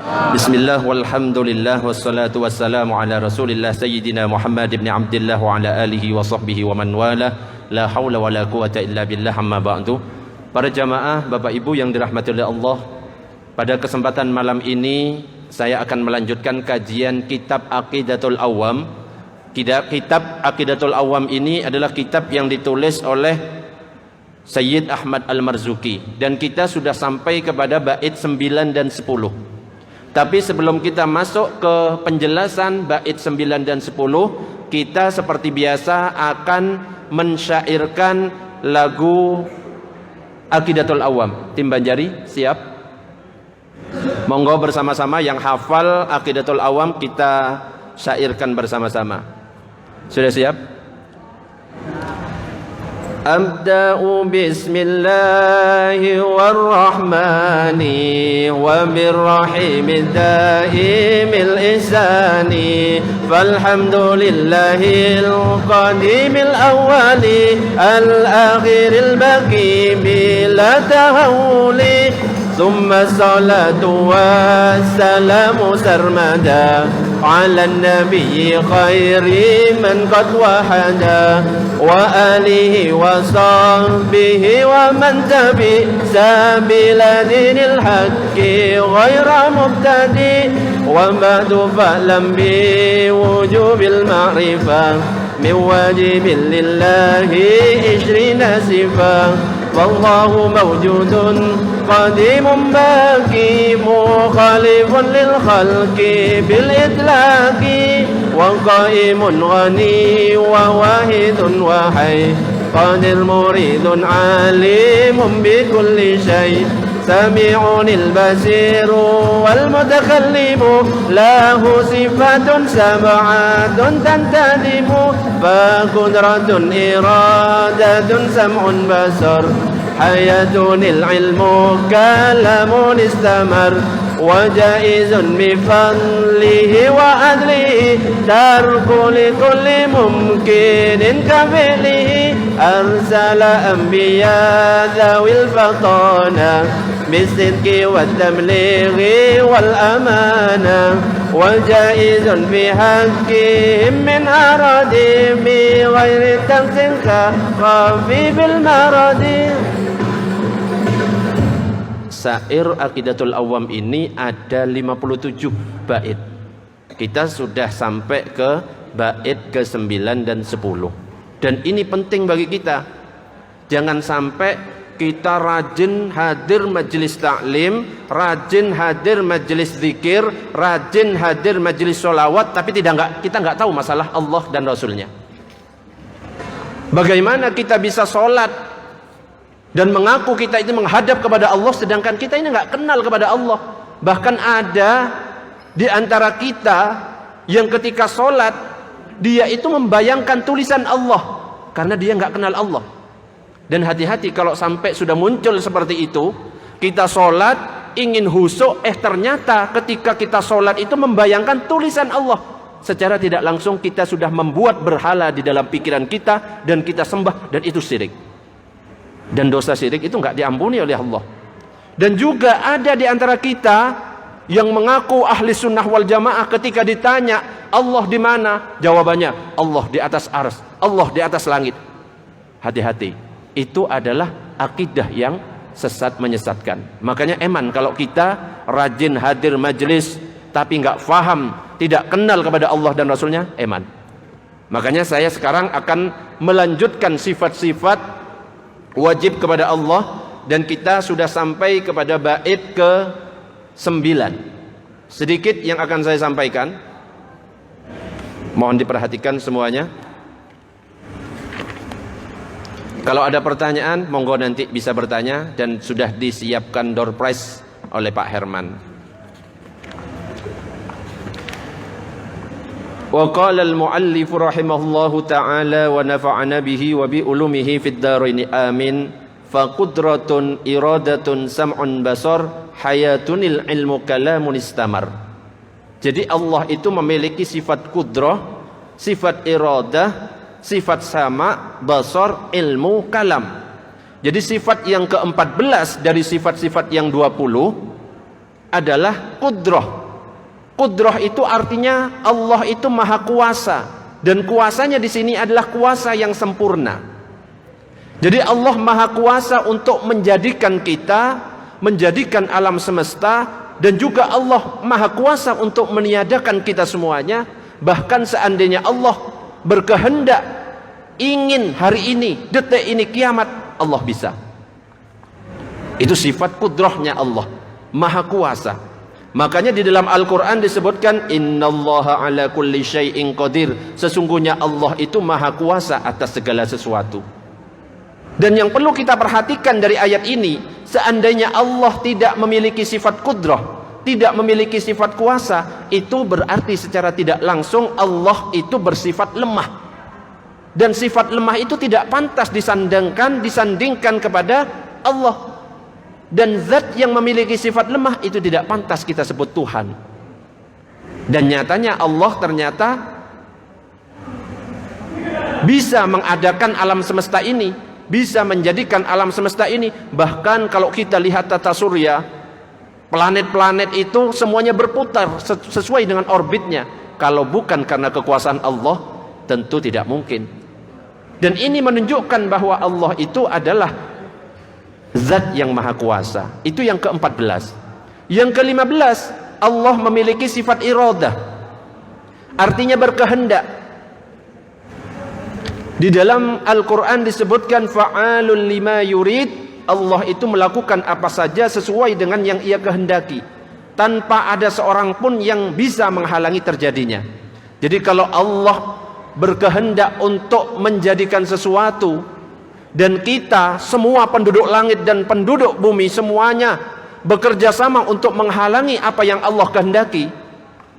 Bismillah walhamdulillah wassalatu wassalamu ala rasulillah sayyidina Muhammad ibn Abdillah wa ala alihi wa sahbihi wa man wala la hawla wa la quwata illa billah amma ba'du. Para jamaah, Bapak Ibu yang dirahmati oleh Allah, pada kesempatan malam ini saya akan melanjutkan kajian kitab Aqidatul Awam. Kitab Aqidatul Awam ini adalah kitab yang ditulis oleh Sayyid Ahmad Al-Marzuki, dan kita sudah sampai kepada bait 9 dan 10. Tapi sebelum kita masuk ke penjelasan bait 9 dan 10, kita seperti biasa akan mensyairkan lagu Aqidatul Awam. Tim Banjari siap? Monggo bersama-sama yang hafal Aqidatul Awam kita syairkan bersama-sama. Sudah siap? Abda'u bismillahirrahmani wa birrahimid daimil ihsani falhamdulillahil qadimil awwali al-akhiril baqi bila tahawuli thumma salatu wassalamu sarmada ala nabi khairi man qad wahada wa alihi wa sahbihi wa man tabi sabila dinil haqqi ghaira mubtadi wa ba'du fa'lam bi wujubil ma'rifah min wajibin lillahi 20 sifah wallahu mawjudun qadimun baqi mukhalifun lil khalqi bil itlaqi wa qaimun ghani wa wahidun wa hayy qadir muridun alimun bi kulli shay سميع البصير والمتكلم له صفات سبعة تنتدب فقدرة إرادة سمع بصر حياة العلم كلام استمر وجائز بفضله وعدله ترك لكل ممكن كفعله أرسل أنبياء ذوي الفطانة بالصدق والتبليغ والأمانة وجائز في حقهم من أراد بغير تقصير خفيف المرض. Syair Aqidatul Awam ini ada 57 bait. Kita sudah sampai ke bait ke-9 dan 10. Dan ini penting bagi kita. Jangan sampai kita rajin hadir majelis taklim, rajin hadir majelis zikir, rajin hadir majelis sholawat, tapi kita nggak tahu masalah Allah dan Rasulnya. Bagaimana kita bisa sholat dan mengaku kita itu menghadap kepada Allah, sedangkan kita ini nggak kenal kepada Allah. Bahkan ada di antara kita yang ketika sholat dia itu membayangkan tulisan Allah karena dia nggak kenal Allah. Dan hati-hati kalau sampai sudah muncul seperti itu, kita sholat ingin khusyuk, ternyata ketika kita sholat itu membayangkan tulisan Allah. Secara tidak langsung kita sudah membuat berhala di dalam pikiran kita dan kita sembah, dan itu syirik. Dan dosa syirik itu nggak diampuni oleh Allah. Dan juga ada di antara kita yang mengaku ahli sunnah wal jamaah, ketika ditanya Allah di mana, jawabannya Allah di atas arsy, Allah di atas langit. Hati-hati, itu adalah akidah yang sesat, menyesatkan. Makanya eman kalau kita rajin hadir majelis tapi nggak faham, tidak kenal kepada Allah dan Rasulnya, eman. Makanya saya sekarang akan melanjutkan sifat-sifat wajib kepada Allah, dan kita sudah sampai kepada bait ke-9. Sedikit yang akan saya sampaikan, mohon diperhatikan semuanya. Kalau ada pertanyaan, monggo nanti bisa bertanya, dan sudah disiapkan door prize oleh Pak Herman. Wa qala al-muallif rahimahullahu ta'ala wa nafa'ana bihi wa bi ulumihi fid dharain amin. Fa qudratun iradatun sam'un basar hayatunil ilmu kalamun istamar. Jadi Allah itu memiliki sifat kudrah, sifat iradah, sifat sama, basar, ilmu, kalam. Jadi sifat yang ke-14 dari sifat-sifat yang 20 adalah kudrah. Kudrah itu artinya Allah itu maha kuasa, dan kuasanya di sini adalah kuasa yang sempurna. Jadi Allah maha kuasa untuk menjadikan kita, menjadikan alam semesta, dan juga Allah maha kuasa untuk meniadakan kita semuanya. Bahkan seandainya Allah berkehendak ingin hari ini, detik ini kiamat, Allah bisa. Itu sifat kudrahnya Allah, maha kuasa. Makanya di dalam Al-Quran disebutkan innallaha ala kulli syai'in qadir. Sesungguhnya Allah itu maha kuasa atas segala sesuatu. Dan yang perlu kita perhatikan dari ayat ini, seandainya Allah tidak memiliki sifat kudrah, tidak memiliki sifat kuasa, itu berarti secara tidak langsung Allah itu bersifat lemah. Dan sifat lemah itu tidak pantas disandingkan kepada Allah. Dan zat yang memiliki sifat lemah itu tidak pantas kita sebut Tuhan. Dan nyatanya Allah ternyata bisa mengadakan alam semesta ini, bisa menjadikan alam semesta ini. Bahkan kalau kita lihat tata surya, planet-planet itu semuanya berputar sesuai dengan orbitnya. Kalau bukan karena kekuasaan Allah, tentu tidak mungkin. Dan ini menunjukkan bahwa Allah itu adalah zat yang maha kuasa. Itu yang ke-14. Yang ke-15, Allah memiliki sifat iradah, artinya berkehendak. Di dalam Al-Quran disebutkan fa'alul lima yurid. Allah itu melakukan apa saja sesuai dengan yang ia kehendaki, tanpa ada seorang pun yang bisa menghalangi terjadinya. Jadi kalau Allah berkehendak untuk menjadikan sesuatu, dan kita semua penduduk langit dan penduduk bumi semuanya bekerja sama untuk menghalangi apa yang Allah kehendaki,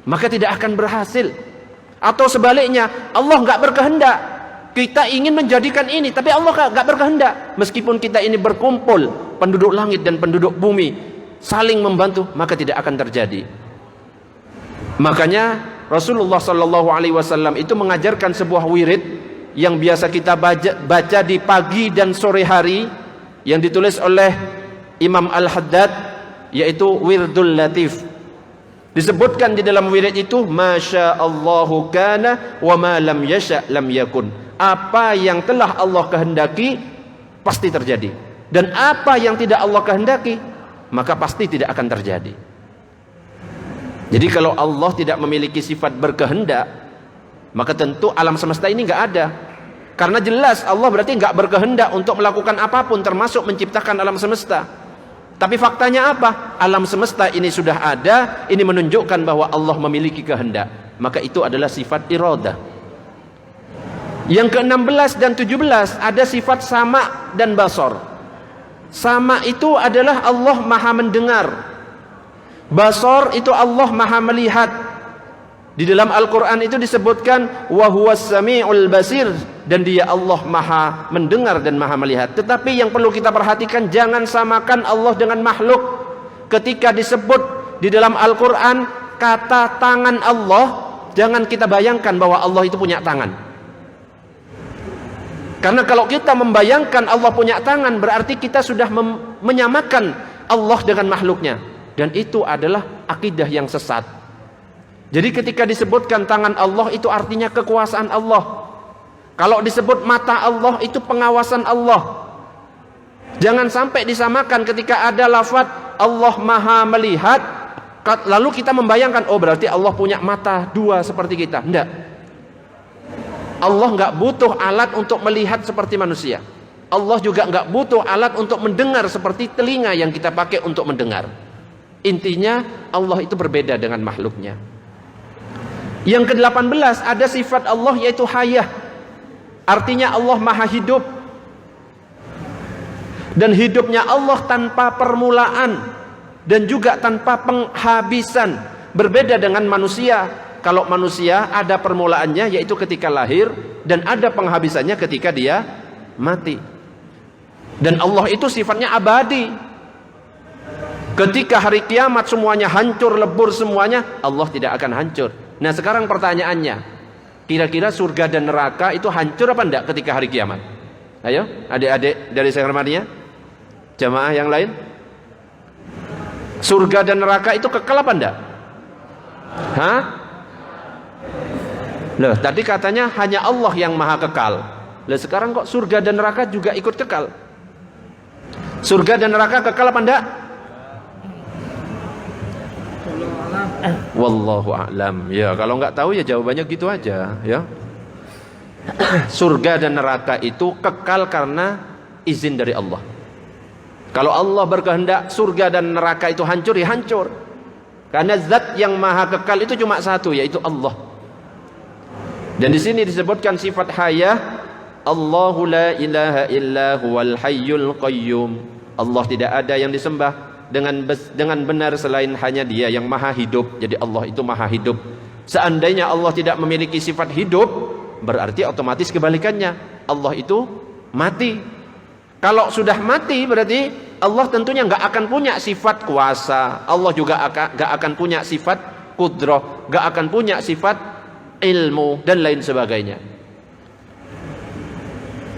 maka tidak akan berhasil. Atau sebaliknya, Allah nggak berkehendak, kita ingin menjadikan ini, tapi Allah nggak berkehendak. Meskipun kita ini berkumpul, penduduk langit dan penduduk bumi saling membantu, maka tidak akan terjadi. Makanya Rasulullah SAW itu mengajarkan sebuah wirid yang biasa kita baca di pagi dan sore hari, yang ditulis oleh Imam Al-Haddad, yaitu Wirdul Latif. Disebutkan di dalam wirid itu, Masya Allahu kana wa ma lam yasha lam yakun. Apa yang telah Allah kehendaki pasti terjadi, dan apa yang tidak Allah kehendaki maka pasti tidak akan terjadi. Jadi kalau Allah tidak memiliki sifat berkehendak, maka tentu alam semesta ini nggak ada. Karena jelas Allah berarti nggak berkehendak untuk melakukan apapun, termasuk menciptakan alam semesta. Tapi faktanya apa? Alam semesta ini sudah ada. Ini menunjukkan bahwa Allah memiliki kehendak. Maka itu adalah sifat iradah. Yang ke-16 dan 17 ada sifat sama dan basar. Sama itu adalah Allah maha mendengar. Basar itu Allah maha melihat. Di dalam Al-Quran itu disebutkan wa huwas sami'ul basir, dan dia Allah maha mendengar dan maha melihat. Tetapi yang perlu kita perhatikan, jangan samakan Allah dengan makhluk. Ketika disebut di dalam Al-Quran kata tangan Allah, jangan kita bayangkan bahwa Allah itu punya tangan. Karena kalau kita membayangkan Allah punya tangan, berarti kita sudah menyamakan Allah dengan makhluknya, dan itu adalah akidah yang sesat. Jadi ketika disebutkan tangan Allah, itu artinya kekuasaan Allah. Kalau disebut mata Allah, itu pengawasan Allah. Jangan sampai disamakan ketika ada lafaz Allah maha melihat, lalu kita membayangkan, oh berarti Allah punya mata dua seperti kita. Tidak. Allah nggak butuh alat untuk melihat seperti manusia. Allah juga nggak butuh alat untuk mendengar seperti telinga yang kita pakai untuk mendengar. Intinya Allah itu berbeda dengan makhluknya. Yang ke-18 ada sifat Allah yaitu hayah. Artinya Allah maha hidup. Dan hidupnya Allah tanpa permulaan dan juga tanpa penghabisan. Berbeda dengan manusia. Kalau manusia ada permulaannya yaitu ketika lahir, dan ada penghabisannya ketika dia mati. Dan Allah itu sifatnya abadi. Ketika hari kiamat semuanya hancur lebur semuanya, Allah tidak akan hancur. Nah sekarang pertanyaannya, kira-kira surga dan neraka itu hancur apa enggak ketika hari kiamat? Ayo adik-adik dari Sekarmania, jamaah yang lain. Surga dan neraka itu kekal apa enggak? Hah? Loh, tadi katanya hanya Allah yang maha kekal. Loh, sekarang kok surga dan neraka juga ikut kekal? Surga dan neraka kekal apa enggak? Wallahu a'lam. Ya, kalau enggak tahu ya jawabannya gitu aja, ya. Surga dan neraka itu kekal karena izin dari Allah. Kalau Allah berkehendak surga dan neraka itu hancur, ya hancur. Karena zat yang maha kekal itu cuma satu, yaitu Allah. Dan di sini disebutkan sifat hayah, Allahu la ilaha illa huwal hayyul qayyum. Allah tidak ada yang disembah dengan benar selain hanya Dia yang maha hidup. Jadi Allah itu maha hidup. Seandainya Allah tidak memiliki sifat hidup, berarti otomatis kebalikannya, Allah itu mati. Kalau sudah mati berarti Allah tentunya nggak akan punya sifat kuasa. Allah juga nggak akan punya sifat kudrah, nggak akan punya sifat ilmu dan lain sebagainya.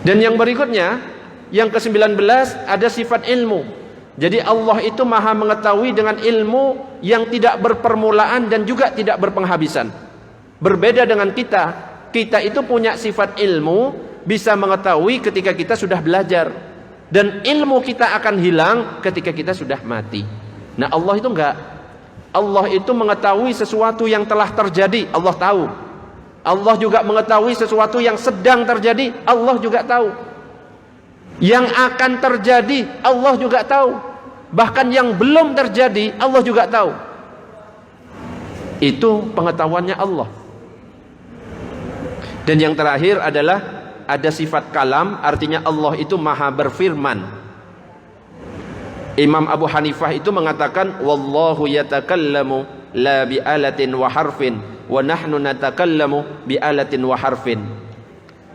Dan yang berikutnya, yang ke-19 ada sifat ilmu. Jadi Allah itu maha mengetahui dengan ilmu yang tidak berpermulaan dan juga tidak berpenghabisan. Berbeda dengan kita, kita itu punya sifat ilmu, bisa mengetahui ketika kita sudah belajar. Dan ilmu kita akan hilang ketika kita sudah mati. Nah, Allah itu enggak. Allah itu mengetahui sesuatu yang telah terjadi, Allah tahu. Allah juga mengetahui sesuatu yang sedang terjadi, Allah juga tahu. Yang akan terjadi, Allah juga tahu. Bahkan yang belum terjadi, Allah juga tahu. Itu pengetahuannya Allah. Dan yang terakhir adalah ada sifat kalam, artinya Allah itu maha berfirman. Imam Abu Hanifah itu mengatakan, wallahu yatakallamu la bi'alatin wa harfin wa nahnu natakallamu bi'alatin wa harfin.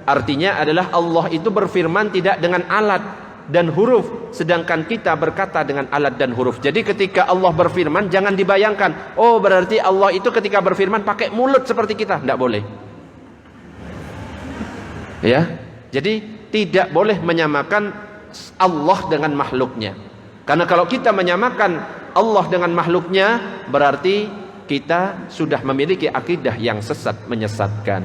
Artinya adalah Allah itu berfirman tidak dengan alat dan huruf, sedangkan kita berkata dengan alat dan huruf. Jadi ketika Allah berfirman jangan dibayangkan, oh berarti Allah itu ketika berfirman pakai mulut seperti kita, tidak boleh. Ya, jadi tidak boleh menyamakan Allah dengan makhluknya. Karena kalau kita menyamakan Allah dengan makhluknya, berarti kita sudah memiliki akidah yang sesat, menyesatkan.